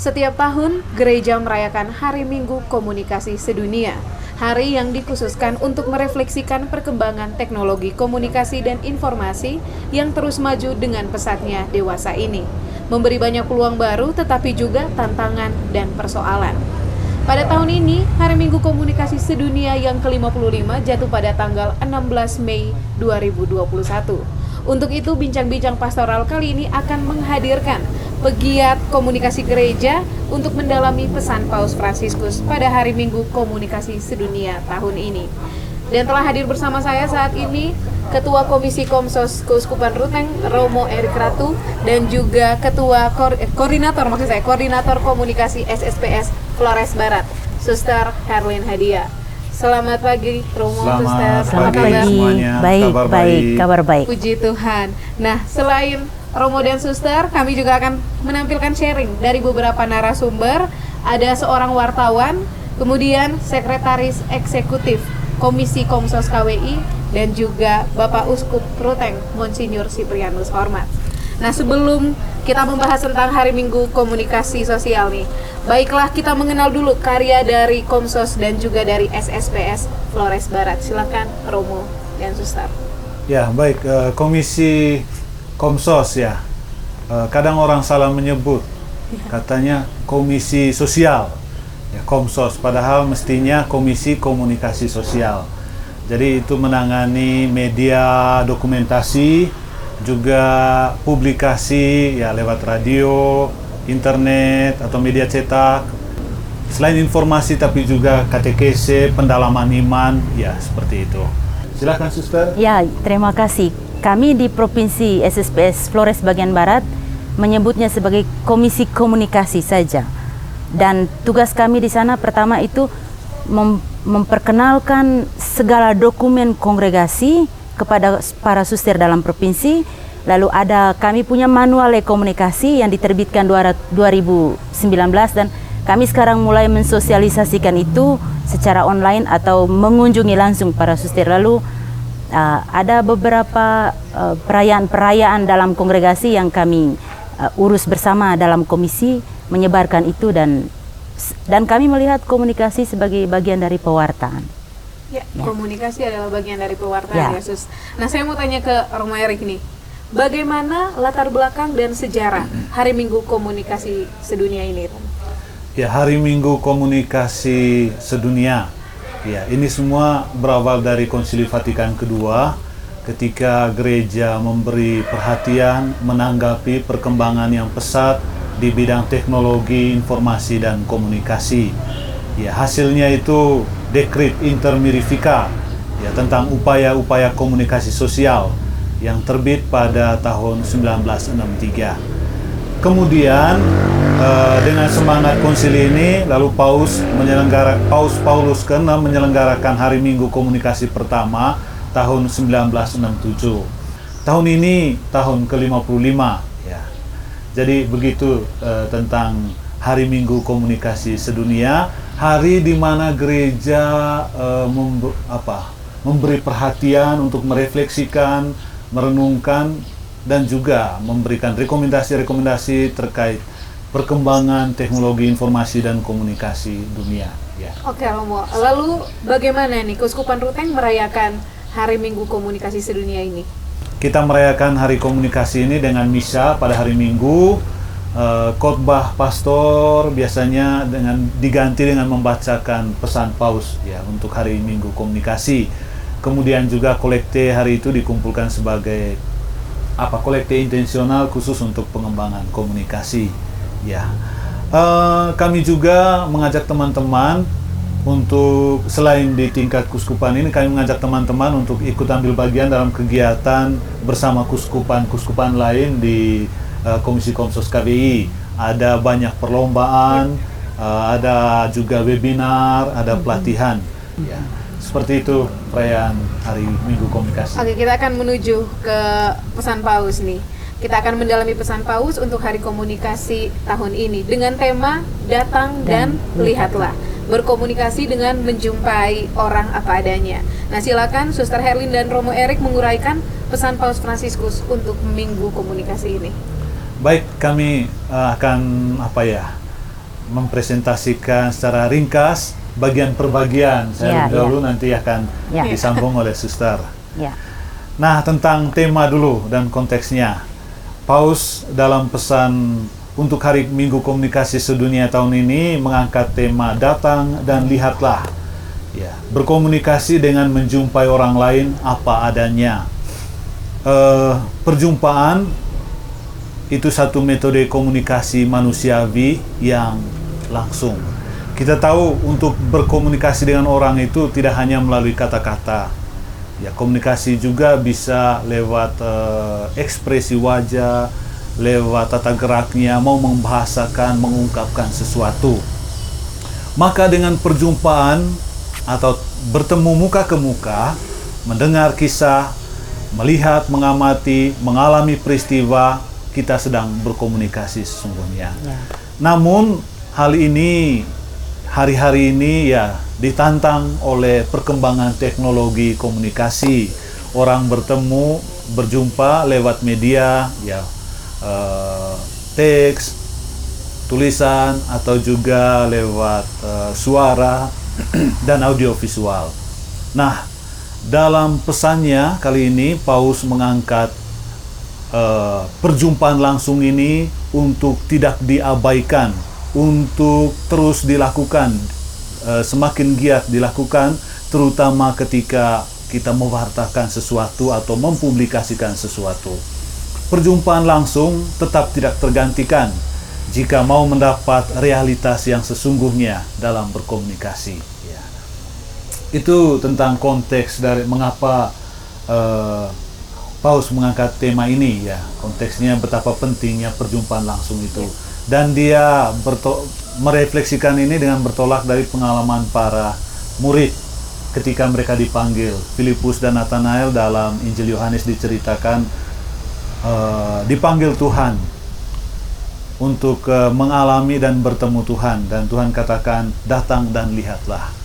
Setiap tahun, gereja merayakan Hari Minggu Komunikasi Sedunia. Hari yang dikhususkan untuk merefleksikan perkembangan teknologi komunikasi dan informasi yang terus maju dengan pesatnya dewasa ini. Memberi banyak peluang baru tetapi juga tantangan dan persoalan. Pada tahun ini, Hari Minggu Komunikasi Sedunia yang ke-55 jatuh pada tanggal 16 Mei 2021. Untuk itu, bincang-bincang pastoral kali ini akan menghadirkan pegiat komunikasi gereja untuk mendalami pesan Paus Fransiskus pada Hari Minggu Komunikasi Sedunia tahun ini. Dan telah hadir bersama saya saat ini Ketua Komisi Komsos Keuskupan Ruteng, Romo Erik Ratu, dan juga Koordinator Komunikasi SSPS Flores Barat, Suster Herlin Hadia. Selamat pagi, Romo, Suster. Selamat pagi semuanya. Kabar baik. Puji Tuhan. Nah, selain Romo dan Suster, kami juga akan menampilkan sharing dari beberapa narasumber. Ada seorang wartawan, kemudian Sekretaris Eksekutif Komisi Komsos KWI, dan juga Bapak Uskup Ruteng, Monsinyur Siprianus Hormat. Nah, sebelum kita membahas tentang Hari Minggu Komunikasi Sosial nih, baiklah kita mengenal dulu karya dari Komsos dan juga dari SSPS Flores Barat. Silakan Romo dan Suster. Ya, baik. Komisi Komsos ya. Kadang orang salah menyebut, katanya Komisi Sosial, ya Komsos. Padahal mestinya Komisi Komunikasi Sosial. Jadi itu menangani media dokumentasi, juga publikasi ya lewat radio, internet atau media cetak. Selain informasi tapi juga katekese, pendalaman iman, ya seperti itu. Silakan Suster. Ya, terima kasih. Kami di Provinsi SSPS Flores bagian Barat menyebutnya sebagai Komisi Komunikasi saja. Dan tugas kami di sana pertama itu memperkenalkan segala dokumen kongregasi kepada para suster dalam provinsi. Lalu kami punya manual komunikasi yang diterbitkan 2019 dan kami sekarang mulai mensosialisasikan itu secara online atau mengunjungi langsung para suster. Lalu ada beberapa perayaan dalam kongregasi yang kami urus bersama dalam komisi menyebarkan itu dan kami melihat komunikasi sebagai bagian dari pewartaan. Ya, komunikasi adalah bagian dari pewartaan, Yesus. Nah, saya mau tanya ke Romo Erik nih. Bagaimana latar belakang dan sejarah Hari Minggu Komunikasi Sedunia ini? Ya, Hari Minggu Komunikasi Sedunia. Ya, ini semua berawal dari Konsili Vatikan kedua ketika gereja memberi perhatian menanggapi perkembangan yang pesat di bidang teknologi, informasi, dan komunikasi. Ya, hasilnya itu Dekret Inter Mirifica ya, tentang upaya-upaya komunikasi sosial yang terbit pada tahun 1963. Kemudian dengan semangat konsili ini, lalu Paus Paulus ke-6 menyelenggarakan Hari Minggu Komunikasi pertama tahun 1967. Tahun ini tahun ke-55 ya. Jadi begitu tentang Hari Minggu Komunikasi Sedunia, hari di mana gereja memberi perhatian untuk merefleksikan, merenungkan, dan juga memberikan rekomendasi-rekomendasi terkait perkembangan teknologi informasi dan komunikasi dunia. Ya. Oke, Romo. Lalu bagaimana nih Keuskupan Ruteng merayakan Hari Minggu Komunikasi Sedunia ini? Kita merayakan Hari Komunikasi ini dengan misa pada hari Minggu, khotbah pastor biasanya diganti dengan membacakan pesan Paus ya untuk Hari Minggu Komunikasi. Kemudian juga kolekte hari itu dikumpulkan sebagai kolekte intensional khusus untuk pengembangan komunikasi. Ya, kami juga mengajak teman-teman untuk selain di tingkat kuskupan ini, kami mengajak teman-teman untuk ikut ambil bagian dalam kegiatan bersama kuskupan lain di Komisi Komsos KWI. Ada banyak perlombaan, ada juga webinar, ada pelatihan. Ya, seperti itu perayaan Hari Minggu Komunikasi. Oke, kita akan menuju ke pesan Paus nih. Kita akan mendalami pesan Paus untuk Hari Komunikasi tahun ini dengan tema Datang dan Lihatlah. Berkomunikasi dengan menjumpai orang apa adanya. Nah, silakan Suster Herlin dan Romo Erik menguraikan pesan Paus Fransiskus untuk Minggu Komunikasi ini. Baik, kami akan mempresentasikan secara ringkas bagian per bagian. Saya dulu nanti akan disambung oleh Suster. Nah, tentang tema dulu dan konteksnya. Paus dalam pesan untuk Hari Minggu Komunikasi Sedunia tahun ini mengangkat tema datang dan lihatlah. Ya, berkomunikasi dengan menjumpai orang lain apa adanya. Perjumpaan itu satu metode komunikasi manusiawi yang langsung. Kita tahu untuk berkomunikasi dengan orang itu tidak hanya melalui kata-kata. Ya, komunikasi juga bisa lewat ekspresi wajah, lewat tata geraknya, mau membahasakan, mengungkapkan sesuatu. Maka dengan perjumpaan atau bertemu muka ke muka, mendengar kisah, melihat, mengamati, mengalami peristiwa, kita sedang berkomunikasi sesungguhnya. Namun hal ini hari-hari ini ya ditantang oleh perkembangan teknologi komunikasi. Orang bertemu, berjumpa lewat media, ya teks, tulisan, atau juga lewat suara dan audiovisual. Nah, dalam pesannya kali ini Paus mengangkat perjumpaan langsung ini untuk tidak diabaikan, untuk terus dilakukan, semakin giat dilakukan, terutama ketika kita mewartakan sesuatu atau mempublikasikan sesuatu. Perjumpaan langsung tetap tidak tergantikan jika mau mendapat realitas yang sesungguhnya dalam berkomunikasi. Itu tentang konteks dari mengapa Paus mengangkat tema ini, ya. Konteksnya betapa pentingnya perjumpaan langsung itu. Dan dia merefleksikan ini dengan bertolak dari pengalaman para murid ketika mereka dipanggil. Filipus dan Nathanael dalam Injil Yohanes diceritakan dipanggil Tuhan untuk mengalami dan bertemu Tuhan, dan Tuhan katakan datang dan lihatlah.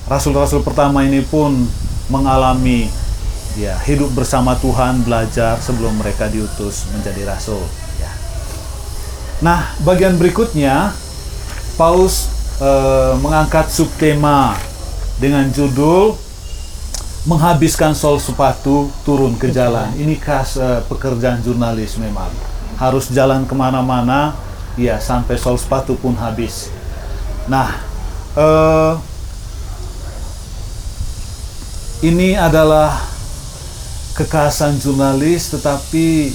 Rasul-rasul pertama ini pun mengalami hidup bersama Tuhan, belajar sebelum mereka diutus menjadi rasul. Nah, bagian berikutnya Paus mengangkat subtema dengan judul menghabiskan sol sepatu turun ke jalan. Ini khas pekerjaan jurnalis memang. Harus jalan kemana-mana, sampai sol sepatu pun habis. Nah, ini adalah kekhasan jurnalis, tetapi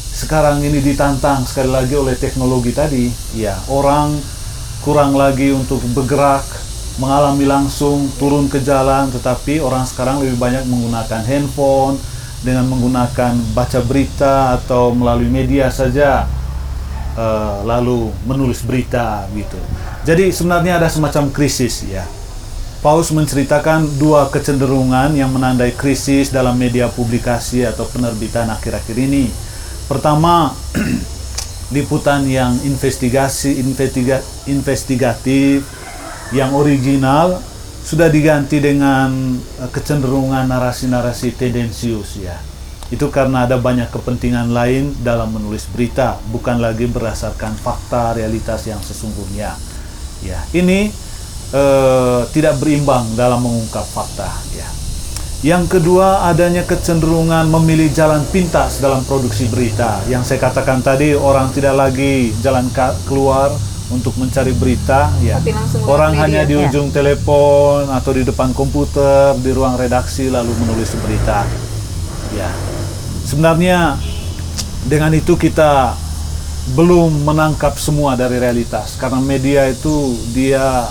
sekarang ini ditantang sekali lagi oleh teknologi tadi. Orang kurang lagi untuk bergerak, mengalami langsung, turun ke jalan, tetapi orang sekarang lebih banyak menggunakan handphone, dengan menggunakan baca berita atau melalui media saja, lalu menulis berita gitu. Jadi sebenarnya ada semacam krisis, Paus menceritakan dua kecenderungan yang menandai krisis dalam media publikasi atau penerbitan akhir-akhir ini. Pertama, liputan yang investigatif, yang original, sudah diganti dengan kecenderungan narasi-narasi tendensius, Itu karena ada banyak kepentingan lain dalam menulis berita, bukan lagi berdasarkan fakta realitas yang sesungguhnya. Ini tidak berimbang dalam mengungkap fakta. Yang kedua, adanya kecenderungan memilih jalan pintas dalam produksi berita. Yang saya katakan tadi, orang tidak lagi jalan keluar untuk mencari berita, orang hanya di ujung telepon atau di depan komputer, di ruang redaksi lalu menulis berita. Sebenarnya dengan itu kita belum menangkap semua dari realitas, karena media itu dia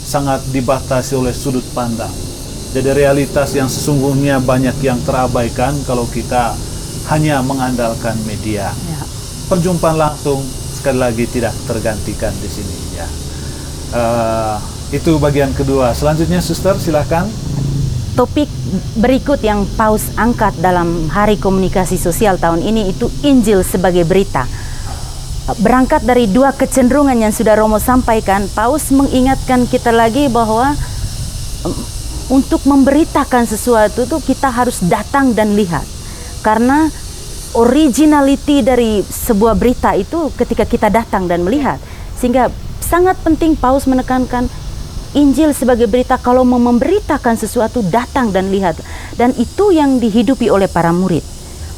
sangat dibatasi oleh sudut pandang. Jadi realitas yang sesungguhnya banyak yang terabaikan kalau kita hanya mengandalkan media. Perjumpaan langsung sekali lagi tidak tergantikan di sini, Itu bagian kedua. Selanjutnya, Suster, silakan. Topik berikut yang Paus angkat dalam Hari Komunikasi Sosial tahun ini itu Injil sebagai berita. Berangkat dari dua kecenderungan yang sudah Romo sampaikan, Paus mengingatkan kita lagi bahwa untuk memberitakan sesuatu itu kita harus datang dan lihat. Karena originality dari sebuah berita itu ketika kita datang dan melihat. Sehingga sangat penting Paus menekankan Injil sebagai berita. Kalau mau memberitakan sesuatu, datang dan lihat. Dan itu yang dihidupi oleh para murid.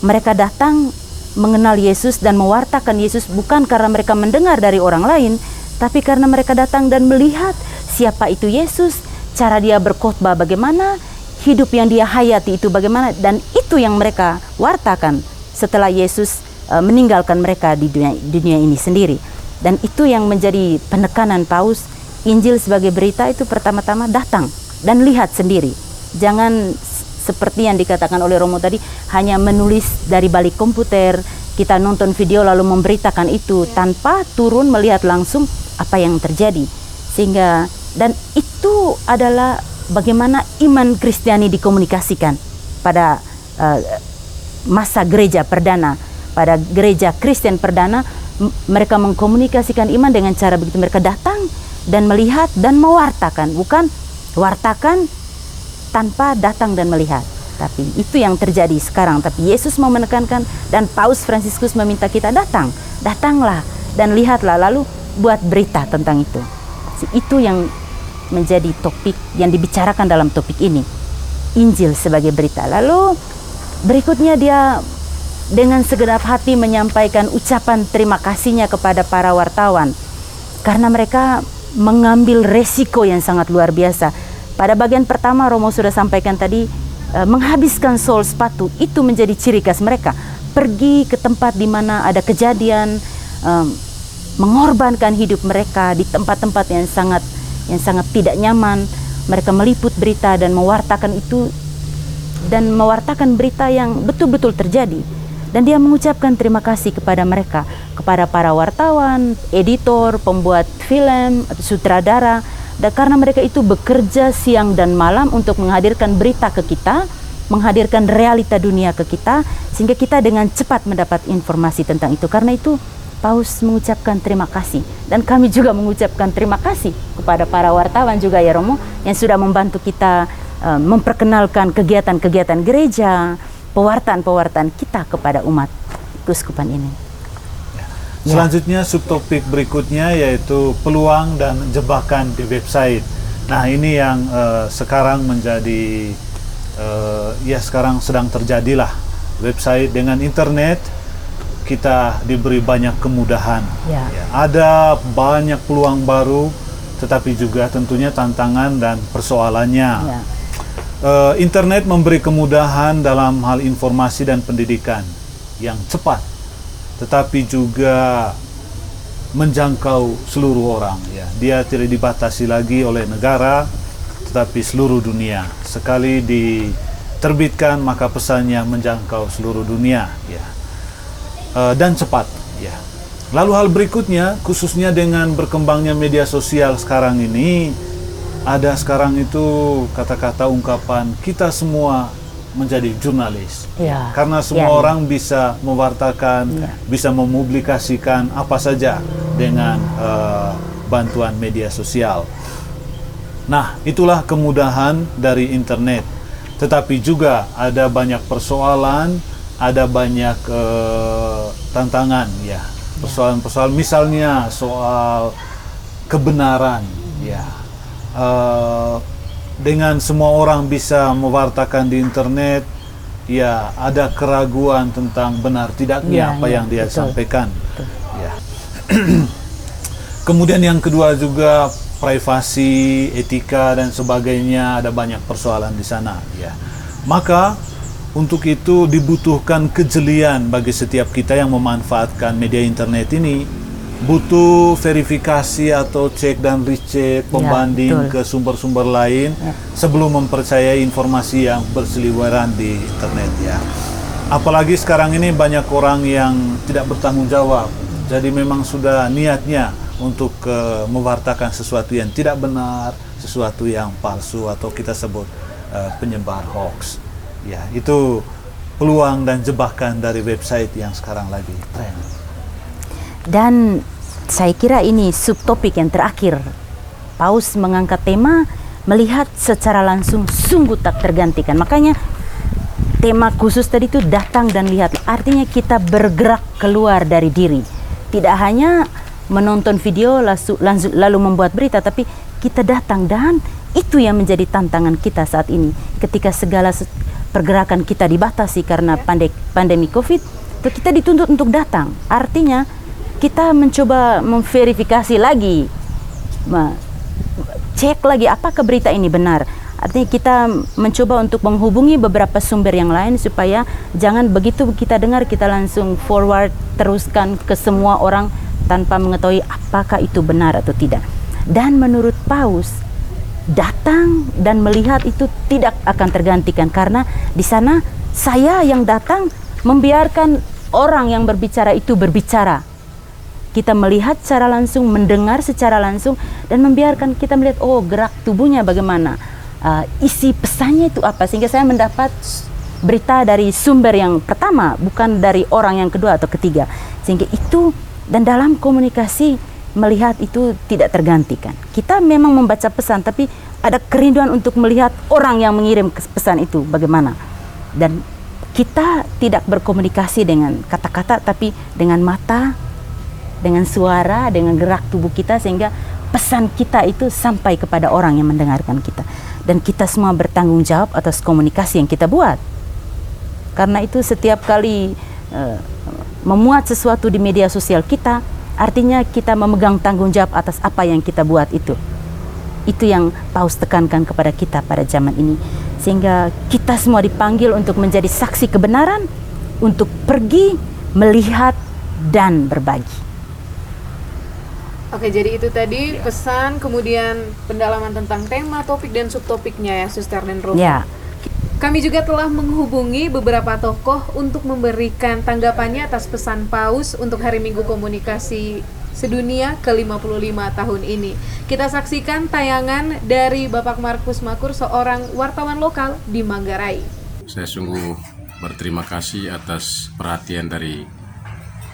Mereka datang mengenal Yesus dan mewartakan Yesus bukan karena mereka mendengar dari orang lain, tapi karena mereka datang dan melihat siapa itu Yesus, cara dia berkhotbah bagaimana, hidup yang dia hayati itu bagaimana, dan itu yang mereka wartakan setelah Yesus meninggalkan mereka di dunia ini sendiri. Dan itu yang menjadi penekanan Paus. Injil sebagai berita itu pertama-tama datang dan lihat sendiri. Jangan seperti yang dikatakan oleh Romo tadi, hanya menulis dari balik komputer, kita nonton video lalu memberitakan itu tanpa turun melihat langsung apa yang terjadi. Sehingga, dan itu adalah bagaimana iman Kristiani dikomunikasikan pada masa gereja perdana. Pada gereja Kristen perdana, mereka mengkomunikasikan iman dengan cara begitu. Mereka datang dan melihat dan mewartakan, bukan wartakan tanpa datang dan melihat. Tapi itu yang terjadi sekarang. Tapi Yesus mau menekankan, dan Paus Fransiskus meminta kita datanglah dan lihatlah, lalu buat berita tentang itu. Itu yang menjadi topik yang dibicarakan dalam topik ini, Injil sebagai berita. Lalu berikutnya dia dengan segenap hati menyampaikan ucapan terima kasihnya kepada para wartawan, karena mereka mengambil resiko yang sangat luar biasa. Pada bagian pertama Romo sudah sampaikan tadi, menghabiskan sol sepatu itu menjadi ciri khas mereka. Pergi ke tempat di mana ada kejadian, mengorbankan hidup mereka di tempat-tempat yang sangat tidak nyaman. Mereka meliput berita dan mewartakan itu, dan mewartakan berita yang betul-betul terjadi. Dan dia mengucapkan terima kasih kepada mereka, kepada para wartawan, editor, pembuat film, sutradara, dan karena mereka itu bekerja siang dan malam untuk menghadirkan berita ke kita, menghadirkan realita dunia ke kita, sehingga kita dengan cepat mendapat informasi tentang itu. Karena itu Paus mengucapkan terima kasih, dan kami juga mengucapkan terima kasih kepada para wartawan juga ya Romo, yang sudah membantu kita memperkenalkan kegiatan-kegiatan gereja, pewartaan kita kepada umat keuskupan ini. Selanjutnya subtopik berikutnya yaitu peluang dan jebakan di website. Nah ini yang sekarang menjadi sekarang sedang terjadilah. Website dengan internet kita diberi banyak kemudahan. Ada banyak peluang baru, tetapi juga tentunya tantangan dan persoalannya. Internet memberi kemudahan dalam hal informasi dan pendidikan yang cepat, tetapi juga menjangkau seluruh orang. Dia tidak dibatasi lagi oleh negara, tetapi seluruh dunia. Sekali diterbitkan maka pesannya menjangkau seluruh dunia, dan cepat. Lalu hal berikutnya, khususnya dengan berkembangnya media sosial sekarang ini, ada sekarang itu kata-kata ungkapan kita semua menjadi jurnalis. Karena semua orang bisa mewartakan, bisa mempublikasikan apa saja dengan bantuan media sosial. Nah, itulah kemudahan dari internet. Tetapi juga ada banyak persoalan, ada banyak tantangan, persoalan-persoalan, misalnya soal kebenaran, dengan semua orang bisa mewartakan di internet, ada keraguan tentang benar tidaknya apa yang dia sampaikan. Kemudian yang kedua juga privasi, etika dan sebagainya, ada banyak persoalan di sana. Maka untuk itu dibutuhkan kejelian bagi setiap kita yang memanfaatkan media internet ini. Butuh verifikasi atau cek dan recheck, pembanding ke sumber-sumber lain sebelum mempercayai informasi yang berseliweran di internet. Apalagi sekarang ini banyak orang yang tidak bertanggung jawab. Jadi memang sudah niatnya untuk mewartakan sesuatu yang tidak benar, sesuatu yang palsu, atau kita sebut penyebar hoax. Itu peluang dan jebakan dari website yang sekarang lagi tren. Dan saya kira ini subtopik yang terakhir. Paus mengangkat tema melihat secara langsung sungguh tak tergantikan. Makanya tema khusus tadi itu datang dan lihat. Artinya kita bergerak keluar dari diri. Tidak hanya menonton video lalu membuat berita, tapi kita datang, dan itu yang menjadi tantangan kita saat ini ketika segala pergerakan kita dibatasi karena pandemi COVID. Kita dituntut untuk datang, artinya kita mencoba memverifikasi lagi, cek lagi apakah berita ini benar. Artinya kita mencoba untuk menghubungi beberapa sumber yang lain supaya jangan begitu kita dengar kita langsung forward, teruskan ke semua orang tanpa mengetahui apakah itu benar atau tidak. Dan menurut Paus, datang dan melihat itu tidak akan tergantikan, karena di sana saya yang datang membiarkan orang yang berbicara itu berbicara. Kita melihat secara langsung, mendengar secara langsung, dan membiarkan kita melihat gerak tubuhnya bagaimana, isi pesannya itu apa, sehingga saya mendapat berita dari sumber yang pertama, bukan dari orang yang kedua atau ketiga. Sehingga itu, dan dalam komunikasi melihat itu tidak tergantikan. Kita memang membaca pesan, tapi ada kerinduan untuk melihat orang yang mengirim pesan itu bagaimana. Dan kita tidak berkomunikasi dengan kata-kata, tapi dengan mata, dengan suara, dengan gerak tubuh kita, sehingga pesan kita itu sampai kepada orang yang mendengarkan kita. Dan kita semua bertanggung jawab atas komunikasi yang kita buat. Karena itu setiap kali memuat sesuatu di media sosial kita, artinya kita memegang tanggung jawab atas apa yang kita buat itu. Itu yang Paus tekankan kepada kita pada zaman ini. Sehingga kita semua dipanggil untuk menjadi saksi kebenaran, untuk pergi, melihat, dan berbagi. Oke, jadi itu tadi pesan, kemudian pendalaman tentang tema, topik, dan subtopiknya ya, Suster dan Romo. Ya. Kami juga telah menghubungi beberapa tokoh untuk memberikan tanggapannya atas pesan Paus untuk Hari Minggu Komunikasi Sedunia ke-55 tahun ini. Kita saksikan tayangan dari Bapak Markus Makur, seorang wartawan lokal di Manggarai. Saya sungguh berterima kasih atas perhatian dari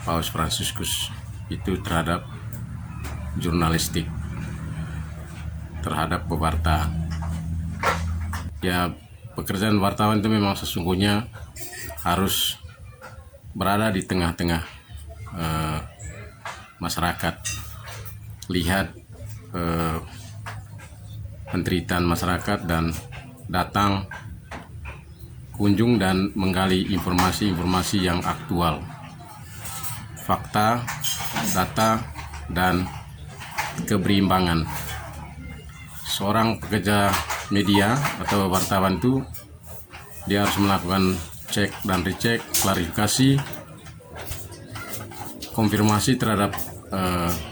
Paus Fransiskus itu terhadap jurnalistik, terhadap pewarta. Ya, pekerjaan wartawan itu memang sesungguhnya harus berada di tengah-tengah masyarakat, lihat penderitaan masyarakat dan datang kunjung dan menggali informasi-informasi yang aktual, fakta, data, dan keberimbangan. Seorang pekerja media atau wartawan itu dia harus melakukan cek dan recheck, klarifikasi, konfirmasi terhadap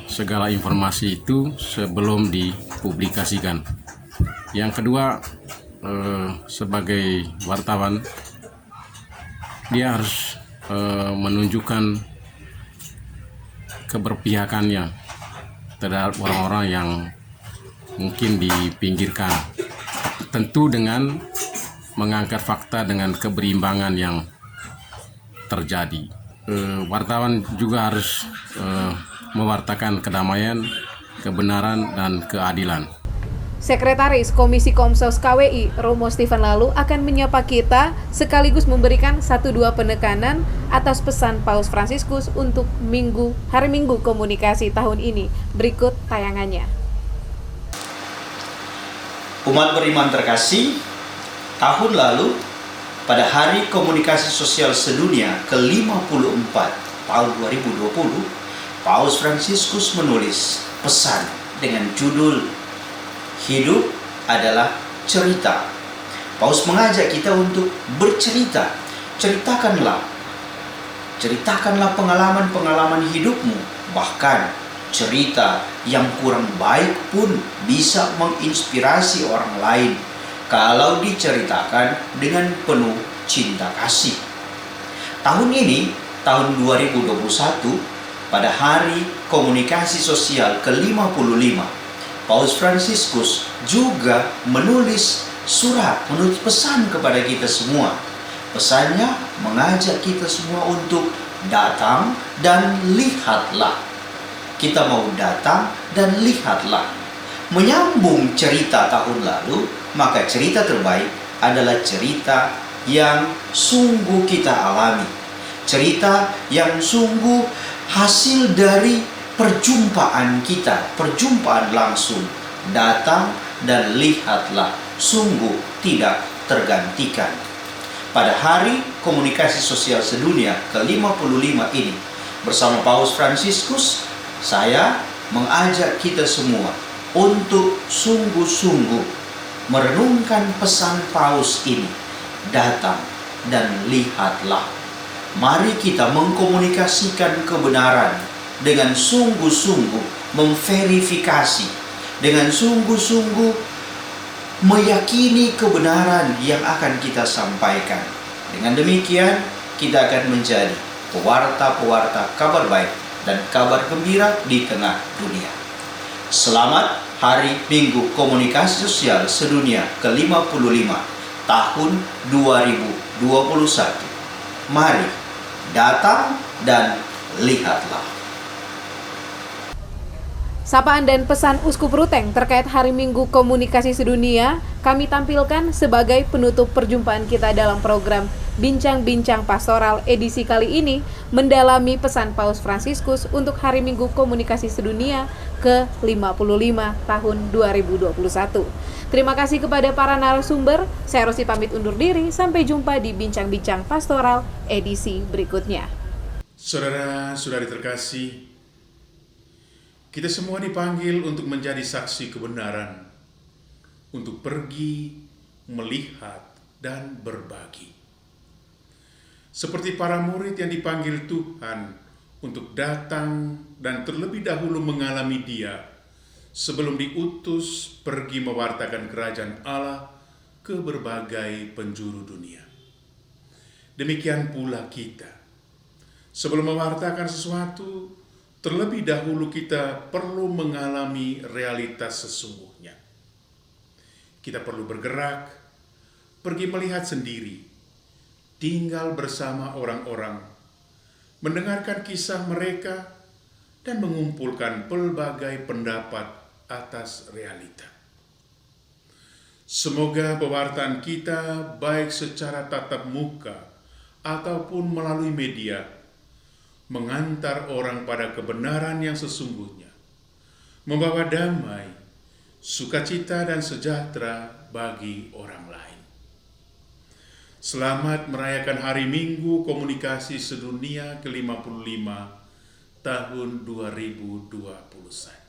segala informasi itu sebelum dipublikasikan. Yang kedua, sebagai wartawan dia harus menunjukkan keberpihakannya terhadap orang-orang yang mungkin dipinggirkan, tentu dengan mengangkat fakta dengan keberimbangan yang terjadi. Wartawan juga harus mewartakan kedamaian, kebenaran, dan keadilan. Sekretaris Komisi Komsos KWI, Romo Stephen Lalu, akan menyapa kita sekaligus memberikan 1-2 penekanan atas pesan Paus Fransiskus untuk Hari Minggu Komunikasi tahun ini. Berikut tayangannya. Umat beriman terkasih, tahun lalu pada Hari Komunikasi Sosial Sedunia ke-54 tahun 2020, Paus Fransiskus menulis pesan dengan judul Hidup adalah cerita. Paus mengajak kita untuk bercerita. Ceritakanlah pengalaman-pengalaman hidupmu. Bahkan cerita yang kurang baik pun bisa menginspirasi orang lain kalau diceritakan dengan penuh cinta kasih. Tahun ini, tahun 2021, pada Hari Komunikasi Sosial ke-55, Paus Fransiskus juga menulis pesan kepada kita semua. Pesannya mengajak kita semua untuk datang dan lihatlah. Kita mau datang dan lihatlah. Menyambung cerita tahun lalu, maka cerita terbaik adalah cerita yang sungguh kita alami. Cerita yang sungguh hasil dari perjumpaan kita, perjumpaan langsung, datang dan lihatlah, sungguh tidak tergantikan. Pada Hari Komunikasi Sosial Sedunia ke-55 ini, bersama Paus Fransiskus, saya mengajak kita semua untuk sungguh-sungguh merenungkan pesan Paus ini. Datang dan lihatlah. Mari kita mengkomunikasikan kebenaran dengan sungguh-sungguh memverifikasi, dengan sungguh-sungguh meyakini kebenaran yang akan kita sampaikan. Dengan demikian, kita akan menjadi pewarta-pewarta kabar baik dan kabar gembira di tengah dunia. Selamat Hari Minggu Komunikasi Sosial Sedunia ke-55 tahun 2021. Mari datang dan lihatlah. Sapaan dan pesan Uskup Ruteng terkait Hari Minggu Komunikasi Sedunia kami tampilkan sebagai penutup perjumpaan kita dalam program Bincang-Bincang Pastoral edisi kali ini, mendalami pesan Paus Fransiskus untuk Hari Minggu Komunikasi Sedunia ke-55 tahun 2021. Terima kasih kepada para narasumber. Saya Rosi pamit undur diri. Sampai jumpa di Bincang-Bincang Pastoral edisi berikutnya. Saudara-saudari terkasih, kita semua dipanggil untuk menjadi saksi kebenaran, untuk pergi, melihat, dan berbagi. Seperti para murid yang dipanggil Tuhan untuk datang dan terlebih dahulu mengalami Dia sebelum diutus pergi mewartakan kerajaan Allah ke berbagai penjuru dunia. Demikian pula kita. Sebelum mewartakan sesuatu, terlebih dahulu kita perlu mengalami realitas sesungguhnya. Kita perlu bergerak, pergi melihat sendiri, tinggal bersama orang-orang, mendengarkan kisah mereka, dan mengumpulkan pelbagai pendapat atas realita. Semoga pewartaan kita baik secara tatap muka ataupun melalui media mengantar orang pada kebenaran yang sesungguhnya, membawa damai, sukacita dan sejahtera bagi orang lain. Selamat merayakan Hari Minggu Komunikasi Sedunia ke-55 tahun 2021.